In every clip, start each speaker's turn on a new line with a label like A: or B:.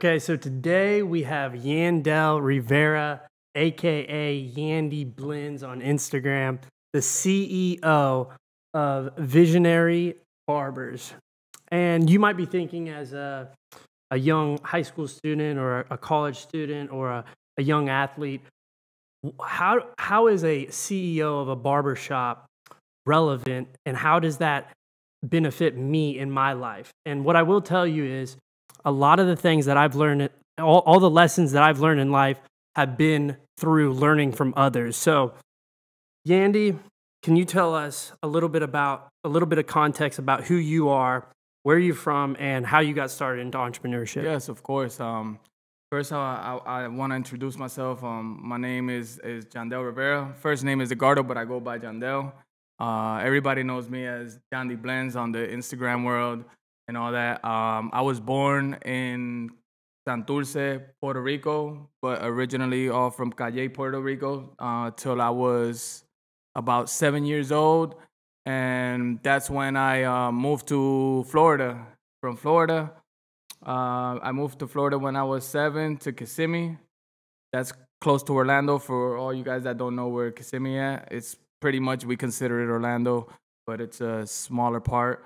A: Okay, so today we have Yandel Rivera, aka Yandy Blends on Instagram, the CEO of Visionary Barbers. And you might be thinking, as a young high school student or a college student or a young athlete, how is a CEO of a barbershop relevant, and how does that benefit me in my life? And what I will tell you is, a lot of the things that I've learned, all the lessons that I've learned in life have been through learning from others. So, Yandy, can you tell us a little bit of context about who you are, where you're from, and how you got started into entrepreneurship?
B: Yes, of course. First, I want to introduce myself. My name is Yandel Rivera. First name is Edgardo, but I go by Yandel. Everybody knows me as Yandy Blends on the Instagram world and all that. I was born in Santurce, Puerto Rico, but originally all from Calle, Puerto Rico, till I was about 7 years old. And that's when I moved to Florida. From Florida, I moved to Florida when I was 7 to Kissimmee. That's close to Orlando. For all you guys that don't know where Kissimmee at, it's pretty much, we consider it Orlando, but it's a smaller part.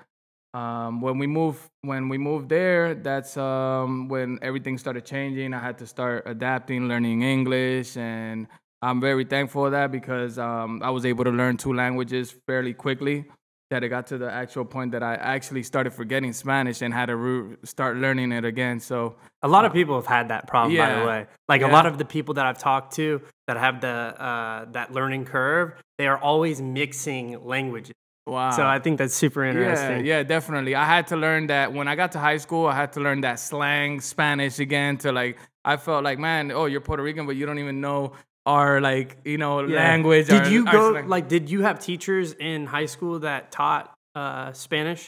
B: When we moved there, that's when everything started changing. I had to start adapting, learning English, and I'm very thankful for that because I was able to learn 2 languages fairly quickly. That it got to the actual point that I actually started forgetting Spanish and had to start learning it again. So
A: a lot of people have had that problem, by the way. Like a lot of the people that I've talked to that have that learning curve, they are always mixing languages.
B: Wow.
A: So I think that's super interesting.
B: Yeah, definitely. I had to learn that when I got to high school. I had to learn that slang Spanish again I felt like, man, oh, you're Puerto Rican, but you don't even know our language.
A: Did you have teachers in high school that taught Spanish?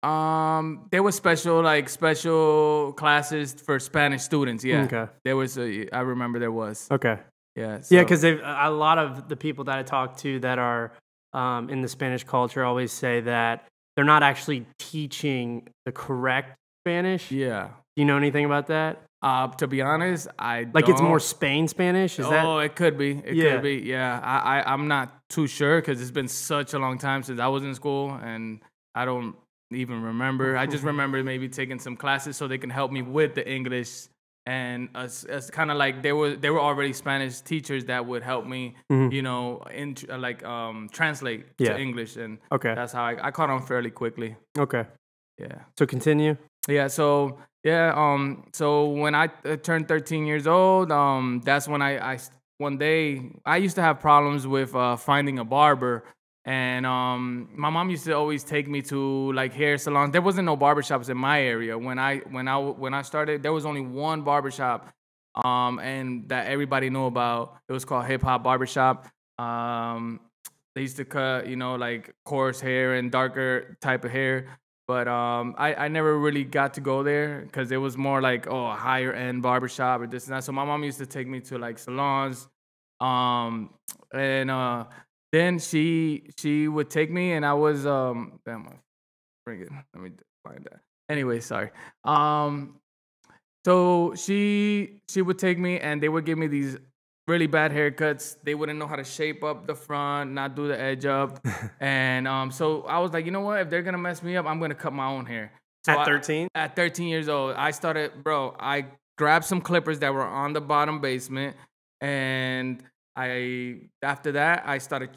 B: There was special classes for Spanish students. Yeah.
A: Okay.
B: There was I remember there was.
A: Okay.
B: Yeah.
A: Yeah, because a lot of the people that I talk to that are in the Spanish culture always say that they're not actually teaching the correct Spanish.
B: Yeah.
A: Do you know anything about that?
B: To be honest, I
A: don't. It's more Spain Spanish?
B: It could be. It could be, yeah. I'm not too sure because it's been such a long time since I was in school, and I don't even remember. I just remember maybe taking some classes so they can help me with the English, and as kind of like they were already Spanish teachers that would help me, translate to English, and that's how I caught on fairly quickly.
A: Okay.
B: Yeah.
A: So continue.
B: Yeah, so when I turned 13 years old, that's when one day I used to have problems with finding a barber, and my mom used to always take me to hair salons. There wasn't no barbershops in my area when I started. There was only one barbershop, and that everybody knew about. It was called Hip Hop Barbershop. They used to cut coarse hair and darker type of hair. But I never really got to go there because it was more a higher end barbershop or this and that. So my mom used to take me to salons, and then she would take me, and I was bring it. Let me find that. Anyway, sorry. So she would take me, and they would give me these really bad haircuts. They wouldn't know how to shape up the front, not do the edge up. And so I was like, you know what? If they're going to mess me up, I'm going to cut my own hair. So
A: at 13?
B: At 13 years old, I grabbed some clippers that were on the bottom basement. And after that, I started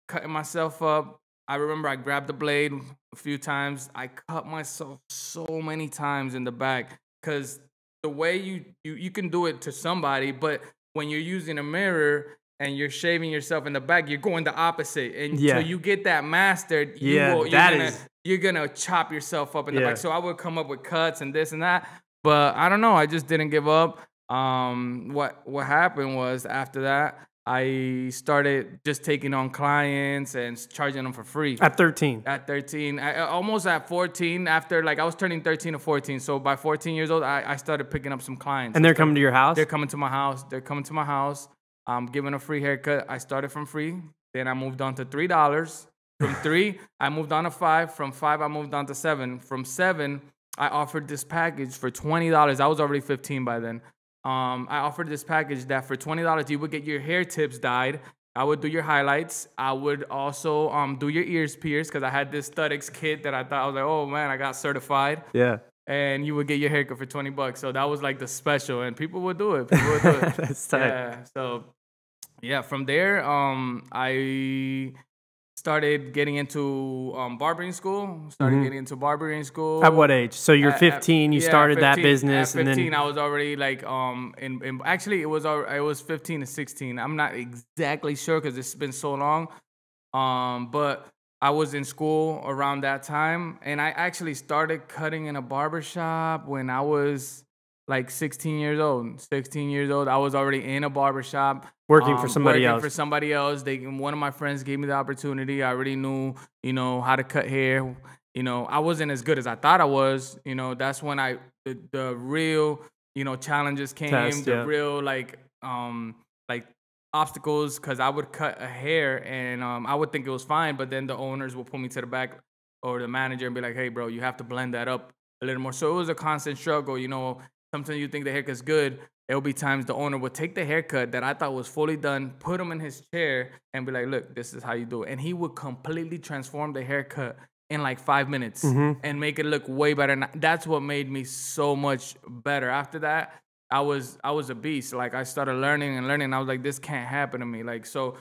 B: cutting myself up. I remember I grabbed the blade a few times. I cut myself so many times in the back because the way you can do it to somebody, but when you're using a mirror and you're shaving yourself in the back, you're going the opposite. And until you get that mastered, you're gonna chop yourself up in the back. So I would come up with cuts and this and that. But I don't know, I just didn't give up. What happened was after that, I started just taking on clients and charging them for free.
A: At 13?
B: At 13. Almost at 14. After, I was turning 13 or 14. So by 14 years old, I started picking up some clients.
A: And they're coming to your house?
B: They're coming to my house. I'm giving a free haircut. I started from free. Then I moved on to $3. From $3, I moved on to $5. From $5, I moved on to $7. From $7, I offered this package for $20. I was already 15 by then. I offered this package that for $20 you would get your hair tips dyed. I would do your highlights. I would also do your ears pierced because I had this aesthetics kit that I thought I was like, oh man, I got certified.
A: Yeah.
B: And you would get your haircut for $20. So that was like the special, and people would do it. People would do it.
A: That's tight.
B: Yeah. So yeah, from there, I started getting into barbering school.
A: At what age? So you're 15. You started
B: 15,
A: that business,
B: at 15,
A: and then
B: I was already like in actually it was 15 to 16. I'm not exactly sure because it's been so long. But I was in school around that time, and I actually started cutting in a barber shop when I was like 16 years old. 16 years old, I was already in a barber shop.
A: working for somebody else.
B: For somebody else. One of my friends gave me the opportunity. I already knew, how to cut hair. I wasn't as good as I thought I was. That's when the real, challenges came. Real like obstacles, because I would cut a hair and I would think it was fine, but then the owners will pull me to the back, or the manager, and be like, hey, bro, you have to blend that up a little more. So it was a constant struggle. Sometimes you think the haircut's good. There will be times the owner would take the haircut that I thought was fully done, put him in his chair, and be like, look, this is how you do it. And he would completely transform the haircut in like 5 minutes and make it look way better. And that's what made me so much better. After that, I was a beast. Like, I started learning. And I was like, this can't happen to me. Like, so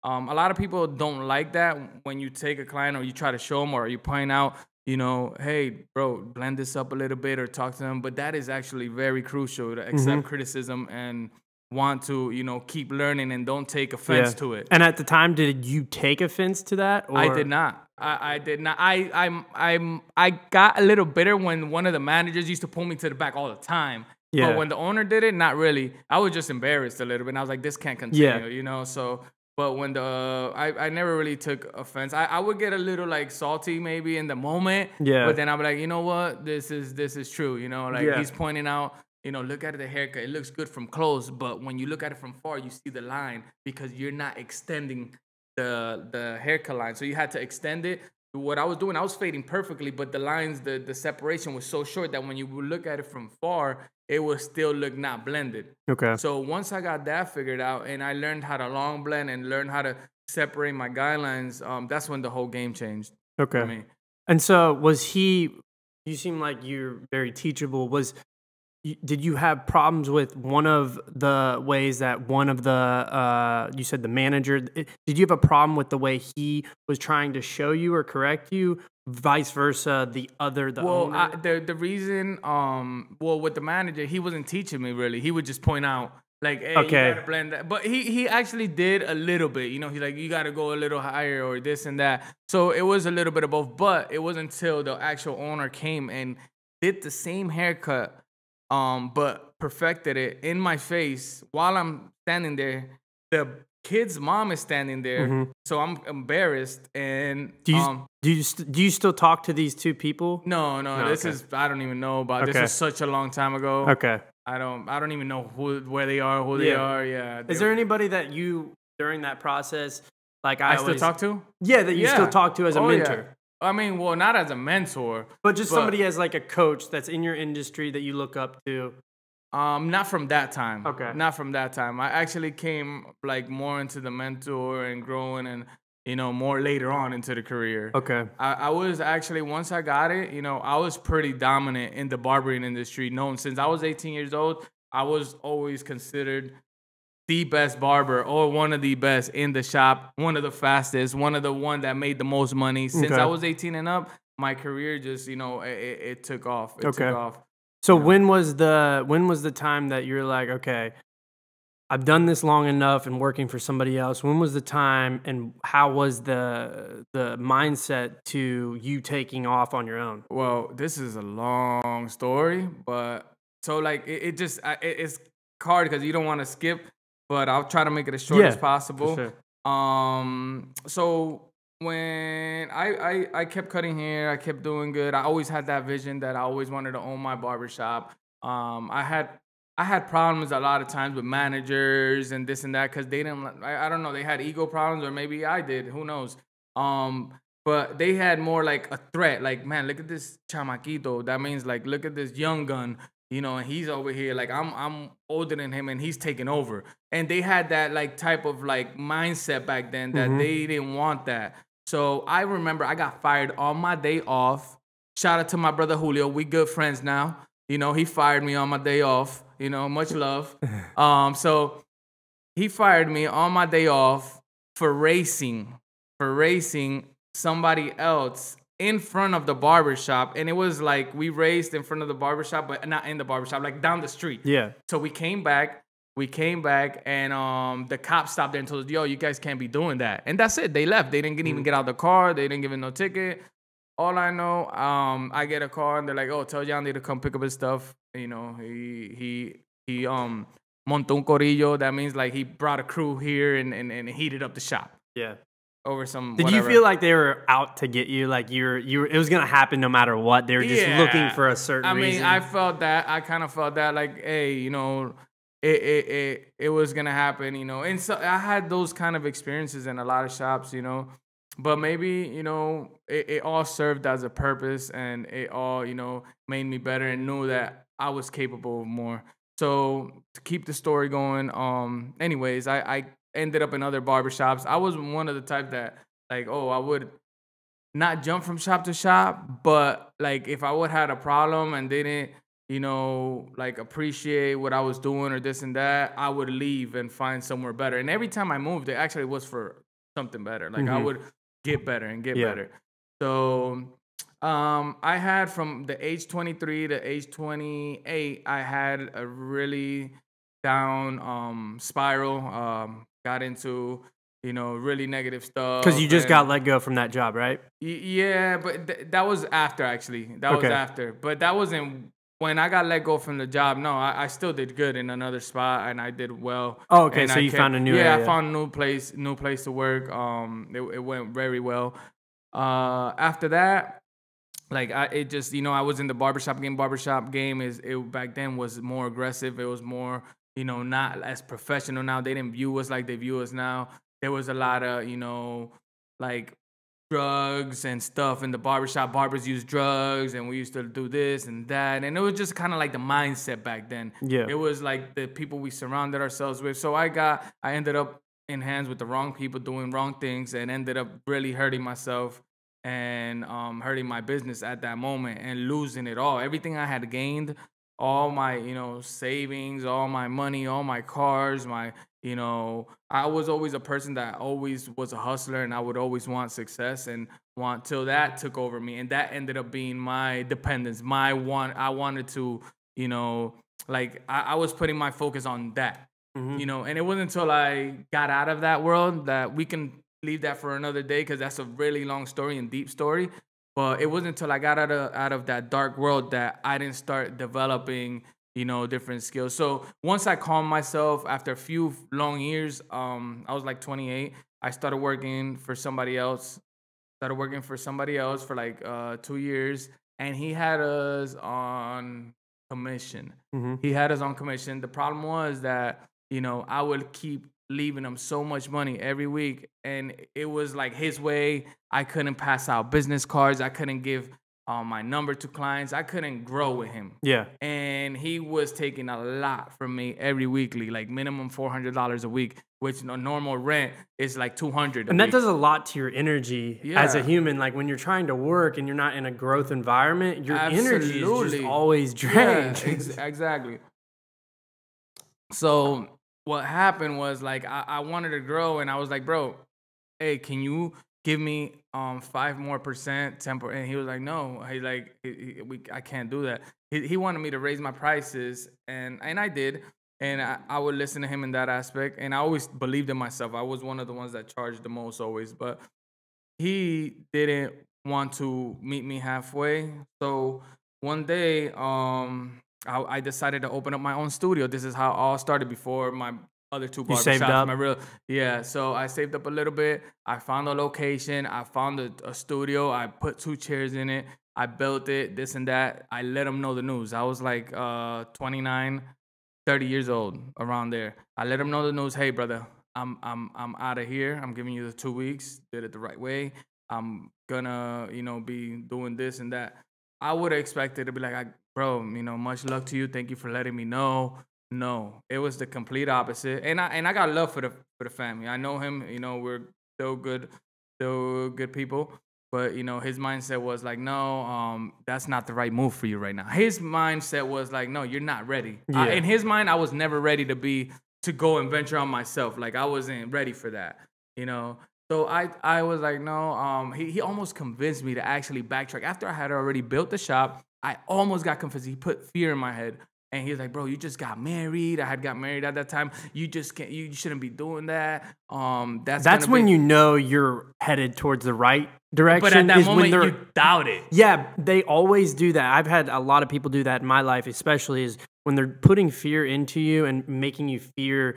B: a lot of people don't like that when you take a client or you try to show them, or you point out, hey, bro, blend this up a little bit, or talk to them. But that is actually very crucial, to accept criticism and want to, keep learning and don't take offense to it.
A: And at the time, did you take offense to that? Or?
B: I did not. I did not. I got a little bitter when one of the managers used to pull me to the back all the time.
A: Yeah.
B: But when the owner did it, not really. I was just embarrassed a little bit. And I was like, this can't continue, So, but when I never really took offense. I would get a little like salty maybe in the moment.
A: Yeah.
B: But then I'd be like, you know what? This is true. He's pointing out, look at the haircut. It looks good from close, but when you look at it from far, you see the line because you're not extending the haircut line. So you had to extend it. What I was doing, I was fading perfectly, but the lines, the separation was so short that when you look at it from far, it would still look not blended.
A: Okay.
B: So once I got that figured out and I learned how to long blend and learn how to separate my guidelines, that's when the whole game changed.
A: Okay.
B: For me.
A: And so you seem like you're very teachable. Did you have problems with one of the ways that one of the, you said the manager, did you have a problem with the way he was trying to show you or correct you? Vice versa, the owner?
B: The reason, with the manager, he wasn't teaching me really. He would just point out, like, hey, you gotta blend that. But he actually did a little bit. He's like, you gotta go a little higher or this and that. So it was a little bit of both. But it wasn't until the actual owner came and did the same haircut, but perfected it in my face while I'm standing there. The kid's mom is standing there, so I'm embarrassed. And
A: do you still talk to these two people?
B: No. This is, I don't even know about. This was such a long time ago.
A: Okay.
B: I don't even know where they are, they are. Yeah.
A: Is there anybody that you during that process, like
B: I still talk to?
A: Yeah, that you still talk to as a mentor.
B: Yeah. I mean, well, not as a mentor,
A: but somebody as like a coach that's in your industry that you look up to.
B: Not from that time.
A: Okay.
B: Not from that time. I actually came like more into the mentor and growing and, more later on into the career.
A: Okay.
B: I was actually, once I got it, I was pretty dominant in the barbering industry. Known since I was 18 years old, I was always considered the best barber or one of the best in the shop, one of the fastest, one that made the most money. Since I was 18 and up, my career just, it took off. It took off.
A: So when was the time that you're like, okay, I've done this long enough and working for somebody else? When was the time, and how was the mindset to you taking off on your own?
B: Well, this is a long story, but so like it's hard because you don't want to skip, but I'll try to make it as short as possible.
A: For sure.
B: So when I kept cutting hair, I kept doing good. I always had that vision that I always wanted to own my barbershop. I had problems a lot of times with managers and this and that because they didn't. I don't know. They had ego problems, or maybe I did. Who knows? but they had more like a threat. Like, man, look at this chamaquito. That means like, look at this young gun, you know, and he's over here. Like, I'm older than him, and he's taking over. And they had that like type of like mindset back then that they didn't want that. So I remember I got fired on my day off. Shout out to my brother Julio. We good friends now. You know, he fired me on my day off. You know, much love. So he fired me on my day off for racing somebody else in front of the barbershop. And it was like we raced in front of the barbershop, but not in the barbershop, like down the street.
A: Yeah.
B: So we came back and the cops stopped there and told us, yo, you guys can't be doing that. And that's it. They left. They didn't even get out of the car. They didn't give him no ticket. All I know, I get a call and they're like, oh, tell Yandy to come pick up his stuff. You know, he montó un corillo. That means like he brought a crew here and heated up the shop.
A: Yeah.
B: Over some
A: Did
B: whatever.
A: you feel like they were out to get you? Like you were, it was gonna happen no matter what. They were just looking for a certain reason.
B: I felt that. I kind of felt that. Like, hey, you know, it was gonna happen. You know, and so I had those kind of experiences in a lot of shops. You know, but maybe you know it all served as a purpose, and it all you know made me better and knew that I was capable of more. So to keep the story going, anyways, I ended up in other barbershops. I was one of the type that like, oh, I would not jump from shop to shop, but like if I would had a problem and didn't, you know, like appreciate what I was doing or this and that, I would leave and find somewhere better. And every time I moved, it actually was for something better. Like I would get better and get better. So I had from the age 23 to age 28, I had a really down spiral. Got into, you know, really negative stuff.
A: Because you just got let go from that job, right?
B: Yeah, but that was after, actually. That was after. But that wasn't when I got let go from the job. No, I still did good in another spot, and I did well.
A: Oh, okay. So you found a new area.
B: I found a new place to work. It went very well. After that, like it just, you know, I was in the barbershop game. Barbershop game back then was more aggressive. It was more, you know, not as professional now. They didn't view us like they view us now. There was a lot of, you know, like drugs and stuff in the barbershop. Barbers use drugs, and we used to do this and that. And it was just kind of like the mindset back then.
A: Yeah.
B: It was like the people we surrounded ourselves with. So I ended up in hands with the wrong people doing wrong things and ended up really hurting myself and hurting my business at that moment and losing it all. Everything I had gained, all my, you know, savings, all my money, all my cars, my, you know, I was always a person that always was a hustler, and I would always want success and want till that took over me. And that ended up being my dependence, I wanted to, you know, like I was putting my focus on that, you know, and it wasn't until I got out of that world that we can leave that for another day, because that's a really long story and deep story. But it wasn't until I got out of that dark world that I didn't start developing, you know, different skills. So once I calmed myself after a few long years, I was like 28. I started working for somebody else. For like 2 years, and he had us on commission. He had us on commission. The problem was that, you know, I would keep leaving him so much money every week, and it was like his way. I couldn't pass out business cards. I couldn't give my number to clients. I couldn't grow with him.
A: Yeah.
B: And he was taking a lot from me every weekly, like minimum $400 a week, which normal rent is like $200.
A: And that does a lot to your energy as a human. Like when you're trying to work and you're not in a growth environment, your energy is just always drained.
B: Yeah, exactly. So what happened was, like, I wanted to grow, and I was like, bro, hey, can you give me 5% more, 10%? And he was like, no. He's like, I can't do that. He wanted me to raise my prices, and I did, and I would listen to him in that aspect, and I always believed in myself. I was one of the ones that charged the most always, but he didn't want to meet me halfway. So one day, I decided to open up my own studio. This is how it all started before my other two barbershops.
A: Saved up?
B: So I saved up a little bit. I found a location. I found a studio. I put 2 chairs in it. I built it, this and that. I let them know the news. I was like 29, 30 years old, around there. I let them know the news. Hey, brother, I'm out of here. I'm giving you the 2 weeks. Did it the right way. I'm gonna, be doing this and that. I would have expected to be like, bro, much luck to you. Thank you for letting me know. No, it was the complete opposite. And I got love for the family. I know him. We're still good people. But his mindset was like, no, that's not the right move for you right now. His mindset was like, no, you're not ready.
A: Yeah.
B: In his mind, I was never ready to go and venture on myself. Like I wasn't ready for that. So I was like, no. He almost convinced me to actually backtrack after I had already built the shop. I almost got convinced. He put fear in my head. And he's like, bro, you just got married. I had got married at that time. You just can't. You shouldn't be doing that.
A: That's when you know you're headed towards the right direction.
B: But at that moment, you doubt it.
A: Yeah, they always do that. I've had a lot of people do that in my life, especially is when they're putting fear into you and making you fear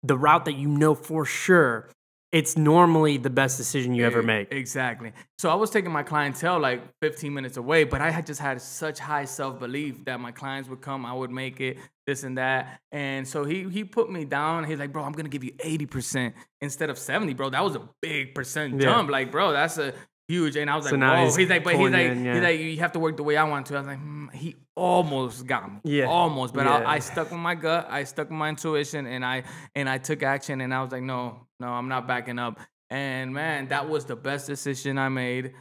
A: the route that you know for sure. It's normally the best decision you ever make.
B: Exactly. So I was taking my clientele like 15 minutes away, but I had just had such high self-belief that my clients would come, I would make it, this and that. And so he put me down. He's like, bro, I'm going to give you 80% instead of 70, bro. That was a big percent jump. Like, bro, that's a huge. And I was like, whoa. He's like, you have to work the way I want to. I was like, he almost got me. Yeah. Almost. But I stuck with my gut. I stuck with my intuition, and I took action, and I was like, no, I'm not backing up. And man, that was the best decision I made.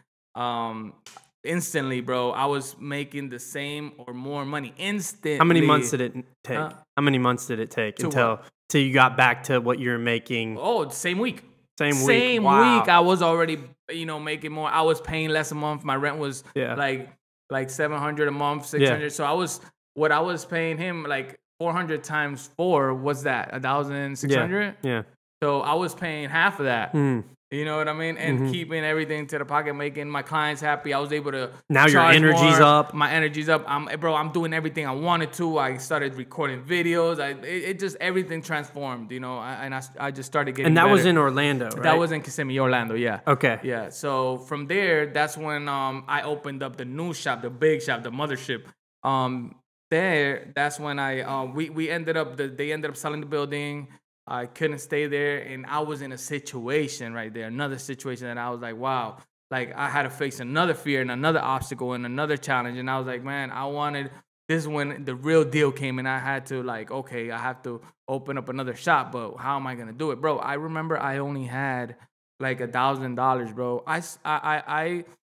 B: Instantly, bro, I was making the same or more money instantly.
A: How many months did it take? How many months did it take until you got back to what you're making?
B: Oh, same week.
A: Same
B: week. I was already, making more. I was paying less a month. My rent was like $700 a month, $600. So what I was paying him, like 400 times 4, what's that? 1,600?
A: Yeah.
B: So I was paying half of that. You know what I mean? And keeping everything to the pocket, making my clients happy. I was able to
A: now your energy's
B: more.
A: up.
B: My energy's up. I'm doing everything I wanted to. I started recording videos. It just everything transformed, I just started getting.
A: And that
B: better.
A: was in Orlando, right?
B: That was in Kissimmee, Orlando. Yeah.
A: Okay.
B: Yeah. So from there, that's when I opened up the new shop, the big shop, the mothership. That's when they ended up selling the building. I couldn't stay there, and I was in a situation right there, another situation that I was like, wow, like I had to face another fear and another obstacle and another challenge, and I was like, man, this is when the real deal came, and I had to I have to open up another shop, but how am I gonna do it, bro? I remember I only had like $1,000, bro.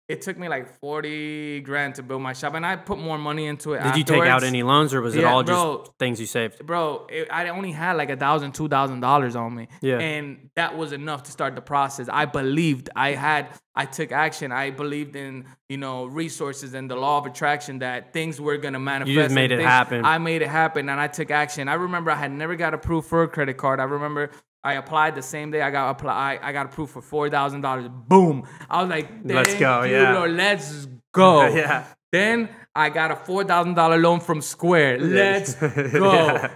B: It took me like 40 grand to build my shop, and I put more money into it.
A: Did you take out any loans, or was it all just things you saved?
B: Bro, I only had like $1,000, $2,000 on me.
A: Yeah.
B: And that was enough to start the process. I believed. I took action. I believed in, resources and the law of attraction, that things were going to manifest.
A: You just made it happen.
B: I made it happen, and I took action. I remember I had never got approved for a credit card. I remember I applied the same day I got approved for $4,000. Boom. I was like,
A: let's go.
B: Lord, let's go.
A: Yeah.
B: Then I got a $4,000 loan from Square. Let's go.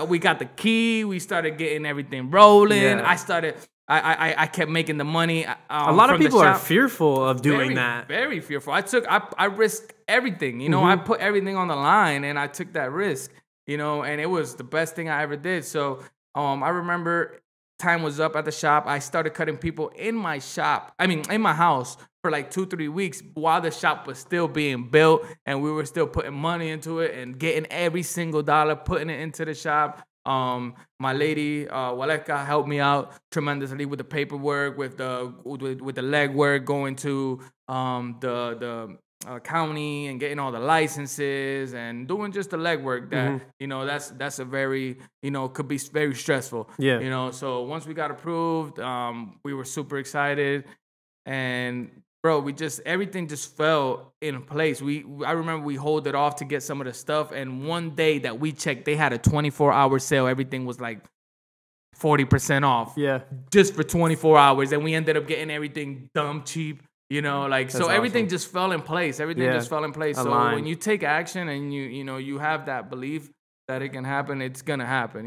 B: We got the key. We started getting everything rolling.
A: Yeah.
B: I kept making the money.
A: A lot of people are fearful of doing that.
B: Very fearful. I risked everything. I put everything on the line, and I took that risk. And it was the best thing I ever did. So I remember time was up at the shop. I started cutting people in my house for like 2-3 weeks while the shop was still being built, and we were still putting money into it and getting every single dollar, putting it into the shop. My lady, Waleka, helped me out tremendously with the paperwork, with the legwork, going to the county and getting all the licenses and doing just the legwork that that's a very could be very stressful. So once we got approved, we were super excited, and bro, everything just fell in place. I remember we hold it off to get some of the stuff, and one day that we checked, they had a 24-hour sale. Everything was like 40% off. Yeah, just for 24 hours, and we ended up getting everything dumb cheap. That's so everything
A: awesome.
B: Just fell in place. Everything just fell in place. So when you take action and you have that belief that it can happen, it's gonna happen.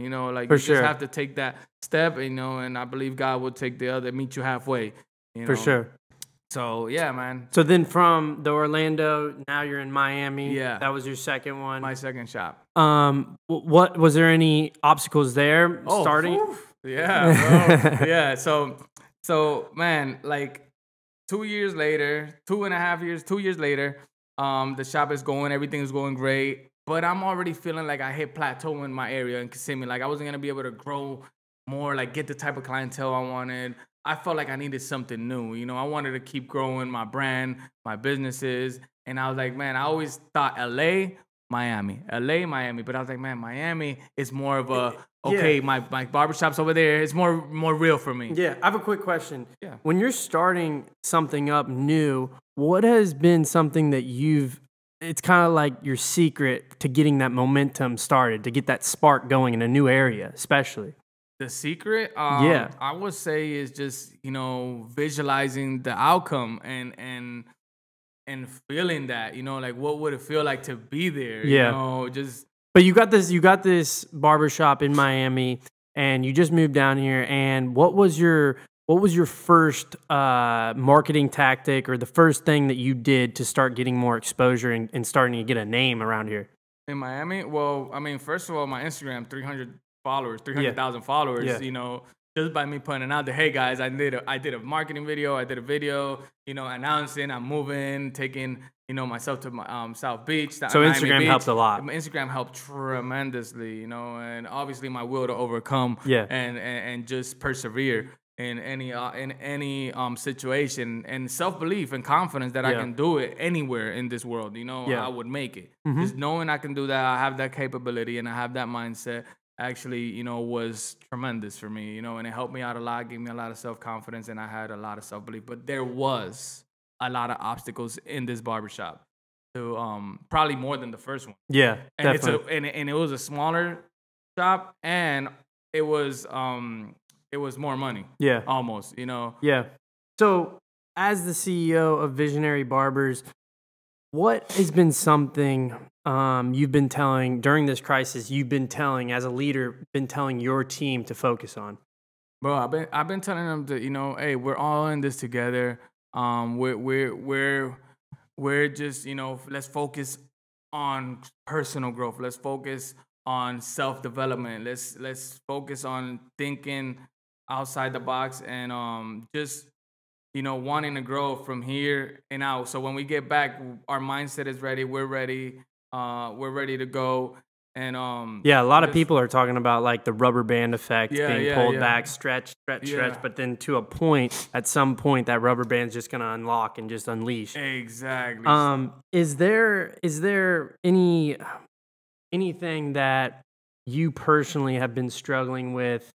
B: Just have to take that step. And I believe God will take the other, meet you halfway.
A: For sure.
B: So yeah, man.
A: So then from the Orlando, now you're in Miami.
B: Yeah,
A: that was your second one.
B: My second shop.
A: What was there any obstacles there starting?
B: Yeah, bro. Yeah. So man, like, 2 years later, 2.5 years, 2 years later, the shop is going, everything is going great. But I'm already feeling like I hit plateau in my area in Kissimmee. Like I wasn't gonna be able to grow more, like get the type of clientele I wanted. I felt like I needed something new. You know, I wanted to keep growing my brand, my businesses. And I was like, man, I always thought LA, Miami. But I was like, man, Miami is more of a, okay, my barbershop's over there. It's more real for me.
A: Yeah, I have a quick question.
B: Yeah.
A: When you're starting something up new, what has been something that it's kind of like your secret to getting that momentum started, to get that spark going in a new area, especially?
B: The secret,
A: Yeah.
B: I would say, is just, you know, visualizing the outcome and feeling that, you know, like what would it feel like to be there?
A: Yeah.
B: You know, just.
A: But you got this barbershop in Miami, and you just moved down here. And what was your first marketing tactic, or the first thing that you did to start getting more exposure and starting to get a name around here?
B: In Miami? Well, I mean, first of all, my Instagram, 300,000 followers,
A: Yeah.
B: you know, just by me putting out there, hey guys, I did a marketing video, I did a video, you know, announcing I'm moving, taking, you know, myself to my, South Beach.
A: So
B: Miami
A: Instagram
B: Beach.
A: helped a lot.
B: Instagram helped tremendously, you know, and obviously my will to overcome and just persevere in any situation, and self-belief and confidence that I can do it anywhere in this world, you know, I would make it. Just knowing I can do that, I have that capability and I have that mindset, actually, you know, was tremendous for me, you know, and it helped me out a lot, gave me a lot of self-confidence, and I had a lot of self-belief. But there was a lot of obstacles in this barbershop, to probably more than the first one.
A: Yeah,
B: And
A: definitely.
B: and it was a smaller shop, and it was more money.
A: Yeah.
B: Almost, you know.
A: Yeah. So, as the CEO of Visionary Barbers, what has been something you've been telling during this crisis? You've been telling, as a leader, been telling your team to focus on?
B: Bro, I've been telling them that, you know, hey, we're all in this together. We're just, you know, let's focus on personal growth. Let's focus on self-development. Let's focus on thinking outside the box, and just, you know, wanting to grow from here and out. So when we get back, our mindset is ready. We're ready. We're ready to go. And
A: yeah, a lot of people are talking about like the rubber band effect, being pulled back, stretch. But then to a point, at some point, that rubber band's just gonna unlock and just unleash.
B: Exactly.
A: Is there anything that you personally have been struggling with?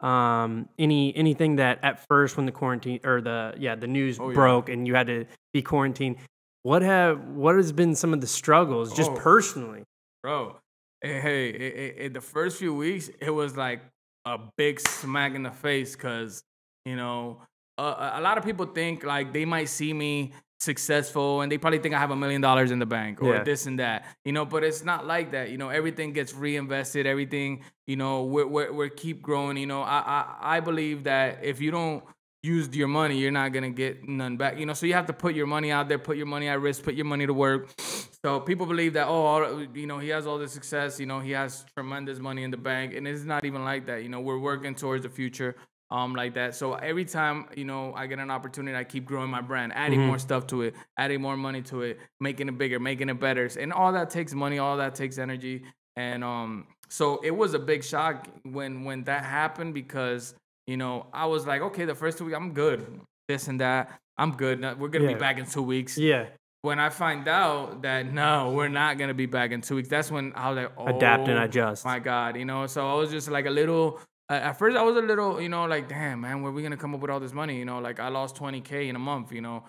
A: Anything that at first, when the quarantine or the news broke and you had to be quarantined, what has been some of the struggles just personally?
B: Bro, hey, the first few weeks, it was like a big smack in the face, because, you know, a lot of people think like they might see me successful and they probably think I have $1 million in the bank or this and that, you know, but it's not like that. You know, everything gets reinvested, everything, you know, we're keep growing. You know, I believe that if you don't use your money, you're not gonna get none back, you know, so you have to put your money out there, put your money at risk, put your money to work. So people believe that, oh, you know, he has all this success, you know, he has tremendous money in the bank, and it's not even like that. You know, we're working towards the future like that. So every time, you know, I get an opportunity, I keep growing my brand, adding more stuff to it, adding more money to it, making it bigger, making it better. And all that takes money, all that takes energy. And so it was a big shock when that happened, because, you know, I was like, okay, the first 2 weeks, I'm good. This and that, I'm good. We're going to be back in 2 weeks.
A: Yeah.
B: When I find out that, no, we're not going to be back in 2 weeks, that's when I was like, oh,
A: adapt and adjust.
B: My God, you know, so I was just like a little, at first I was a little, you know, like, damn, man, where are we going to come up with all this money? You know, like I lost $20K in a month, you know.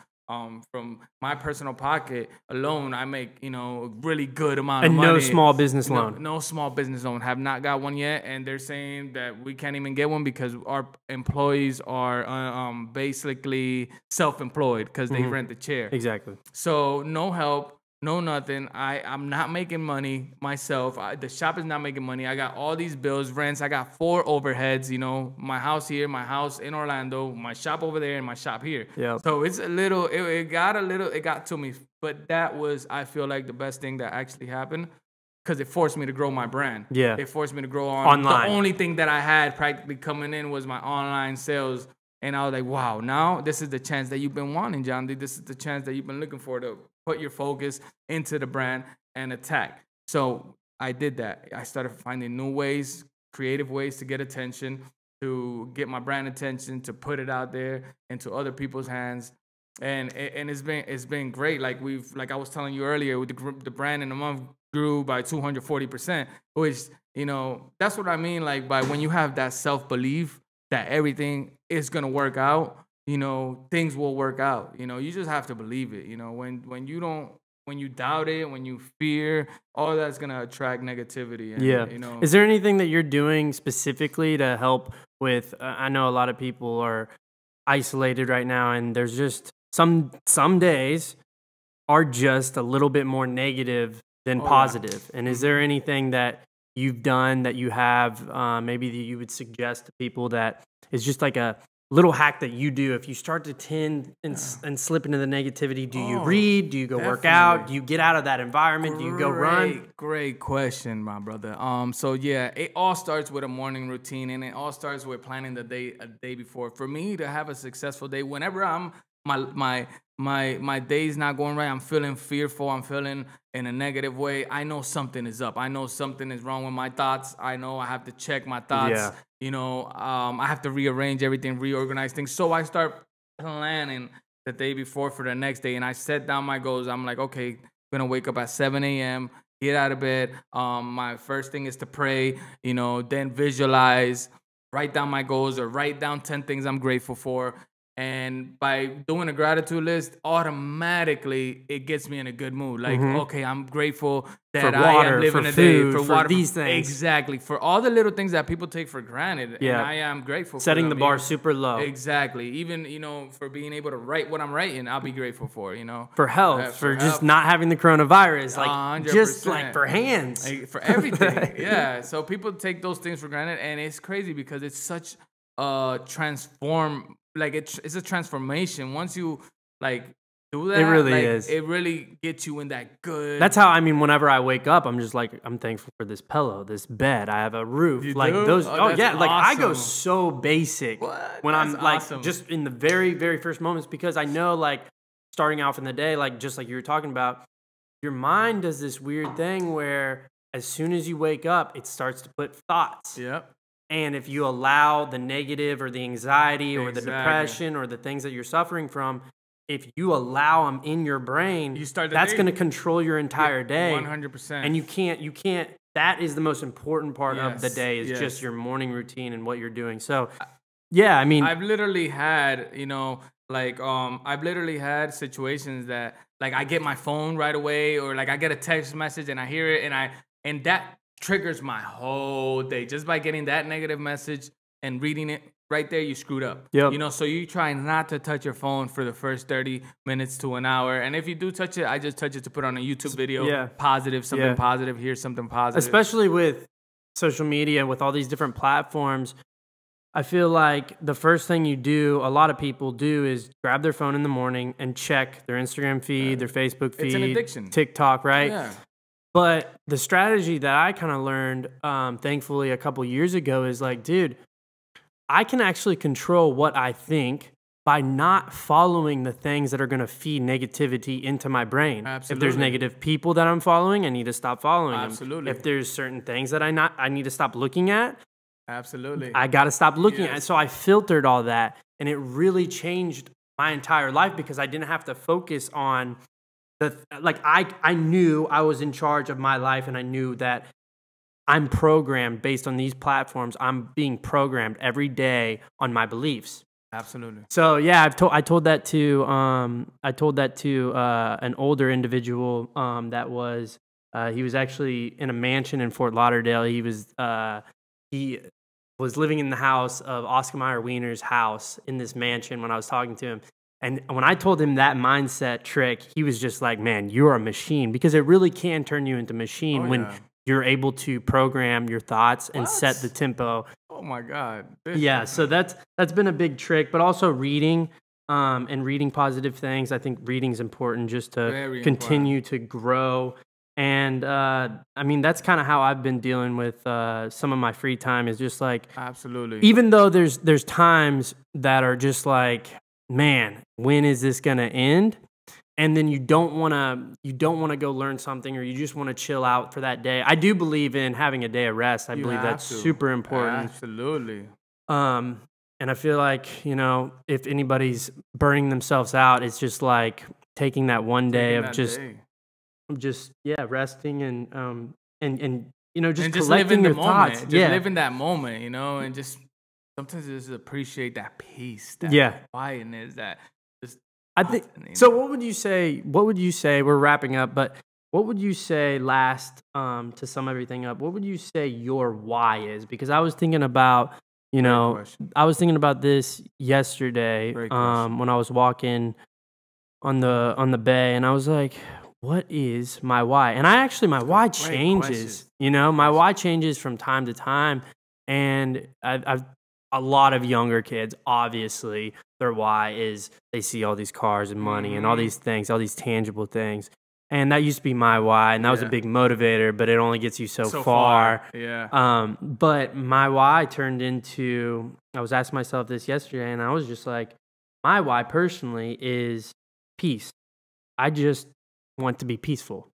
B: From my personal pocket alone, I make, you know, a really good amount of money.
A: And no small business loan.
B: No small business loan. Have not got one yet, and they're saying that we can't even get one because our employees are basically self-employed because they rent the chair.
A: Exactly.
B: So no help, no nothing. I'm not making money myself. The shop is not making money. I got all these bills, rents. I got 4 overheads, you know, my house here, my house in Orlando, my shop over there, and my shop here. Yeah. So it's a little, it got to me. But that was, I feel like, the best thing that actually happened, because it forced me to grow my brand. Yeah. It forced me to grow online. The only thing that I had practically coming in was my online sales. And I was like, wow, now this is the chance that you've been wanting, John D. This is the chance that you've been looking for to put your focus into the brand and attack. So I did that. I started finding new ways, creative ways to get attention, to get my brand attention, to put it out there into other people's hands. And it's been great. Like I was telling you earlier, with the brand in a month grew by 240%, which, you know, that's what I mean. Like, by when you have that self-belief that everything is gonna work out, you know, things will work out. You know, you just have to believe it. You know, when you doubt it, when you fear, all that's gonna attract negativity. And,
A: Yeah.
B: you know,
A: Is there anything that you're doing specifically to help with? I know a lot of people are isolated right now, and there's just some days are just a little bit more negative than positive. And is there anything that you've done that you have maybe that you would suggest to people that is just like a little hack that you do if you start to tend and slip into the negativity? Do you read? Do you go work out? Do you get out of that environment? Do you go run?
B: Great question, my brother. So yeah, it all starts with a morning routine, and it all starts with planning the day a day before. For me to have a successful day, whenever my day's not going right, I'm feeling fearful, I'm feeling in a negative way, I know something is up. I know something is wrong with my thoughts. I know I have to check my thoughts.
A: Yeah.
B: You know, I have to rearrange everything, reorganize things. So I start planning the day before for the next day, and I set down my goals. I'm like, okay, I'm gonna wake up at 7 a.m., get out of bed. My first thing is to pray, you know, then visualize, write down my goals, or write down 10 things I'm grateful for. And by doing a gratitude list, automatically it gets me in a good mood. Like, okay, I'm grateful that I am living a day, for water,
A: these things.
B: Exactly, for all the little things that people take for granted.
A: Yeah.
B: And I am grateful
A: Setting
B: for
A: the
B: them,
A: bar
B: you know?
A: super low.
B: Exactly. Even, you know, for being able to write what I'm writing, I'll be grateful for, you know.
A: For health, for just
B: health.
A: not having the coronavirus, like
B: 100%.
A: just like for hands.
B: Like, for everything. Yeah. So people take those things for granted, and it's crazy because it's such a it's a transformation. Once you like do that,
A: It really
B: like,
A: is.
B: it really gets you in that good.
A: That's how, I mean, whenever I wake up, I'm just like, I'm thankful for this pillow, this bed. I have a roof.
B: You
A: like
B: do?
A: those.
B: Oh, that's
A: yeah. Like I go
B: awesome.
A: so basic when
B: That's
A: I'm like
B: awesome.
A: just in the very, very first moments, because I know, like, starting off in the day, like just like you were talking about, your mind does this weird thing where as soon as you wake up, it starts to put thoughts.
B: Yep.
A: And if you allow the negative or the anxiety or the depression or the things that you're suffering from, if you allow them in your brain, that's going to control your entire day.
B: 100%.
A: And you can't, that is the most important part of the day, is
B: yes.
A: just your morning routine and what you're doing. So, yeah, I mean,
B: I've literally had, you know, like, I've literally had situations that, like, I get my phone right away, or like I get a text message and I hear it, and that triggers my whole day. Just by getting that negative message and reading it right there, you screwed up.
A: Yep.
B: You know, so you try not to touch your phone for the first 30 minutes to an hour. And if you do touch it, I just touch it to put on a YouTube video.
A: Yeah.
B: Positive, something positive, here's something positive.
A: Especially with social media, with all these different platforms, I feel like the first thing you do, a lot of people do, is grab their phone in the morning and check their Instagram feed, their Facebook feed.
B: It's an addiction.
A: TikTok, right?
B: Yeah.
A: But the strategy that I kind of learned, thankfully, a couple years ago is like, dude, I can actually control what I think by not following the things that are going to feed negativity into my brain.
B: Absolutely.
A: If there's negative people that I'm following, I need to stop following
B: Absolutely.
A: them. If there's certain things that I need to stop looking at,
B: Absolutely.
A: I got to stop looking at it. So I filtered all that, and it really changed my entire life, because I didn't have to focus on I knew I was in charge of my life, and I knew that I'm programmed based on these platforms. I'm being programmed every day on my beliefs.
B: Absolutely.
A: So yeah, I told that to an older individual that was he was actually in a mansion in Fort Lauderdale. He was living in the house of Oscar Mayer Wiener's house in this mansion when I was talking to him. And when I told him that mindset trick, he was just like, man, you're a machine, because it really can turn you into a machine when you're able to program your thoughts and set the tempo.
B: Oh my God.
A: Yeah, so that's been a big trick, but also reading and reading positive things. I think reading's important just to continue to grow And I mean, that's kind of how I've been dealing with some of my free time, is just like,
B: Absolutely.
A: even though there's times that are just like, man, when is this gonna end? And then you don't want to go learn something, or you just want to chill out for that day. I do believe in having a day of rest. I believe that's super important.
B: Absolutely.
A: And I feel like, you know, if anybody's burning themselves out, it's just like taking that one day of just resting and you know, just collecting your thoughts.
B: Just live in that moment, you know, and just sometimes just appreciate that peace, that quietness, that just.
A: I think so. What would you say? We're wrapping up, but what would you say last to sum everything up? What would you say your why is? Because I was thinking about, you know, I was thinking about this yesterday when I was walking on the bay, and I was like, what is my why? And my why changes. You know, my why changes from time to time, and I've a lot of younger kids, obviously, their why is they see all these cars and money and all these things, all these tangible things. And that used to be my why, and that was a big motivator, but it only gets you so far.
B: Yeah.
A: But my why turned into, I was asking myself this yesterday, and I was just like, my why personally is peace. I just want to be peaceful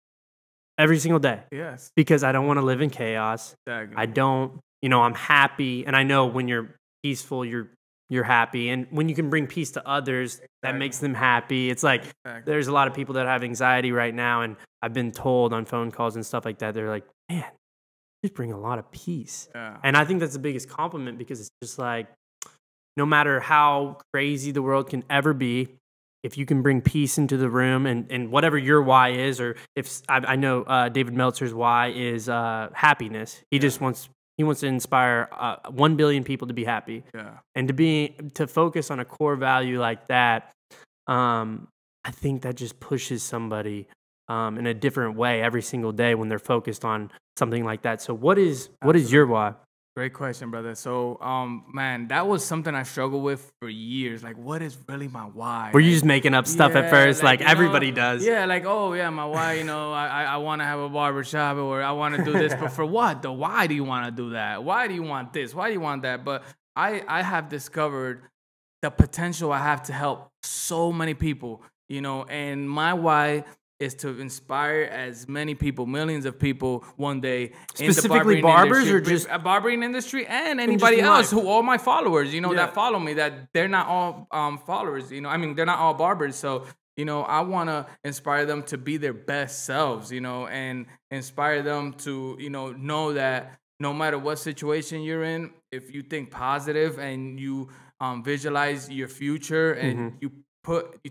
A: every single day.
B: Yes.
A: Because I don't want to live in chaos.
B: Exactly.
A: I don't, you know, I'm happy, and I know when you're peaceful, you're happy, and when you can bring peace to others, that makes them happy. It's like there's a lot of people that have anxiety right now, and I've been told on phone calls and stuff like that, they're like, man, you just bring a lot of peace. And I think that's the biggest compliment, because it's just like, no matter how crazy the world can ever be, if you can bring peace into the room, and whatever your why is, or if I know David Meltzer's why is happiness. He just wants to inspire 1 billion people to be happy.
B: Yeah.
A: And to focus on a core value like that, I think that just pushes somebody in a different way every single day when they're focused on something like that. So what is your why?
B: Great question, brother. So, man, that was something I struggled with for years. Like, what is really my why?
A: Were you just making up stuff at first, like everybody does?
B: Yeah, like, oh, yeah, my why, you know, I want to have a barber shop, or I want to do this, but for what? The why do you want to do that? Why do you want this? Why do you want that? But I have discovered the potential I have to help so many people, you know, and my why is to inspire as many people, millions of people one day.
A: Specifically
B: in the
A: barbers,
B: industry,
A: or just
B: barbering industry, and anybody else who, all my followers, you know, that follow me, that they're not all followers, you know, I mean, they're not all barbers. So, you know, I want to inspire them to be their best selves, you know, and inspire them to, you know that no matter what situation you're in, if you think positive and you visualize your future and you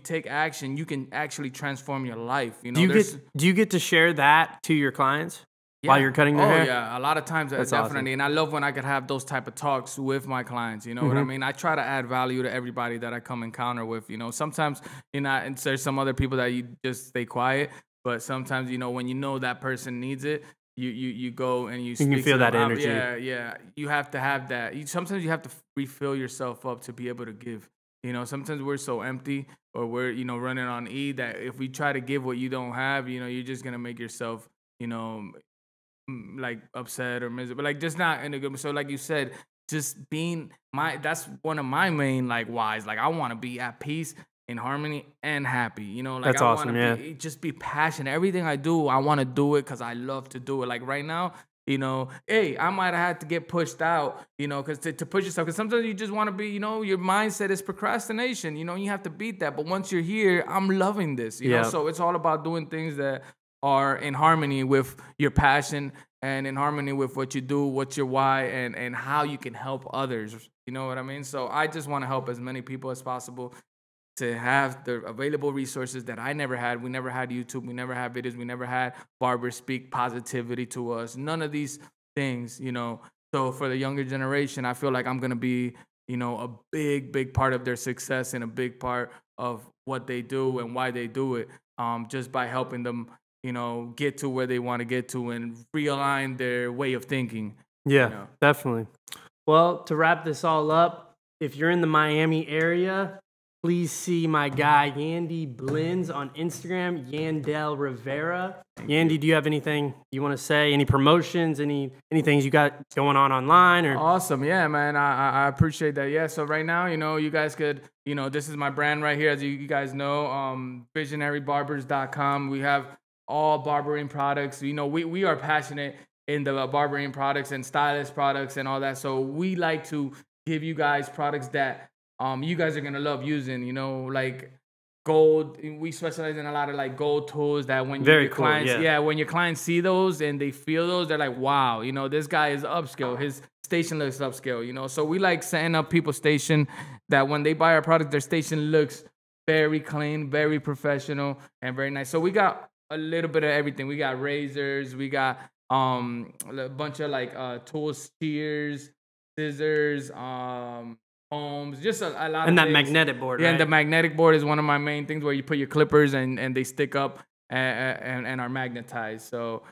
B: take action, you can actually transform your life. You know,
A: do you get to share that to your clients while you're cutting their hair?
B: Oh yeah, a lot of times. That's definitely awesome. And I love when I could have those type of talks with my clients. You know what I mean? I try to add value to everybody that I come encounter with. You know, sometimes and there's some other people that you just stay quiet, but sometimes, you know, when you know that person needs it, you go and you speak.
A: You can feel that energy.
B: Yeah. You have to have that. Sometimes you have to refill yourself up to be able to give. You know, sometimes we're so empty, or we're, you know, running on E, that if we try to give what you don't have, you know, you're just gonna make yourself, you know, like upset or miserable, like just not in a good. So like you said, just being that's one of my main like whys. Like I want to be at peace, in harmony, and happy. You know, like
A: that's awesome.
B: Just be passionate. Everything I do, I want to do it because I love to do it. Like right now, you know, hey, I might have had to get pushed out, you know, because to push yourself, because sometimes you just want to be, you know, your mindset is procrastination, you know, you have to beat that. But once you're here, I'm loving this, you know, so it's all about doing things that are in harmony with your passion and in harmony with what you do, what's your why, and how you can help others. You know what I mean? So I just want to help as many people as possible to have the available resources that I never had. We never had YouTube. We never had videos. We never had barbers speak positivity to us. None of these things, you know. So for the younger generation, I feel like I'm going to be, you know, a big part of their success and a big part of what they do and why they do it, just by helping them, you know, get to where they want to get to and realign their way of thinking.
A: Yeah,
B: you know?
A: Definitely. Well, to wrap this all up, if you're in the Miami area, please see my guy Yandy Blends on Instagram, Yandel Rivera. Yandy, do you have anything you want to say? Any promotions? Any things you got going on online? Or
B: Awesome, yeah, man. I appreciate that. Yeah, so right now, you guys could, this is my brand right here, as you guys know, visionarybarbers.com. We have all barbering products. We are passionate in the barbering products and stylist products and all that. So we like to give you guys products that you guys are gonna love using. Like gold. We specialize in a lot of like gold tools that when your clients, when your clients see those and they feel those, they're like, wow, this guy is upscale. His station looks upscale. So we like setting up people's station that when they buy our product, their station looks very clean, very professional, and very nice. So we got a little bit of everything. We got razors, we got a bunch of like tools, shears, scissors, homes, just a lot
A: and
B: of
A: that
B: things.
A: magnetic board,
B: yeah,
A: right?
B: And the magnetic board is one of my main things, where you put your clippers and they stick up and are magnetized. So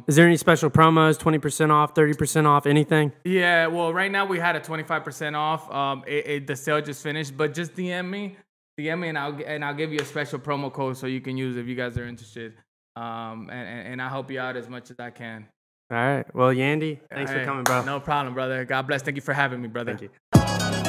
A: is there any special promos, 20% off, 30% off, anything?
B: yeah, well, right now we had a 25% off. The sale just finished, but just DM me and I'll give you a special promo code so you can use it if you guys are interested. And I'll help you out as much as I can.
A: All right. Well, Yandy, thanks for coming, bro.
B: No problem, brother. God bless. Thank you for having me, brother.
A: Thank you.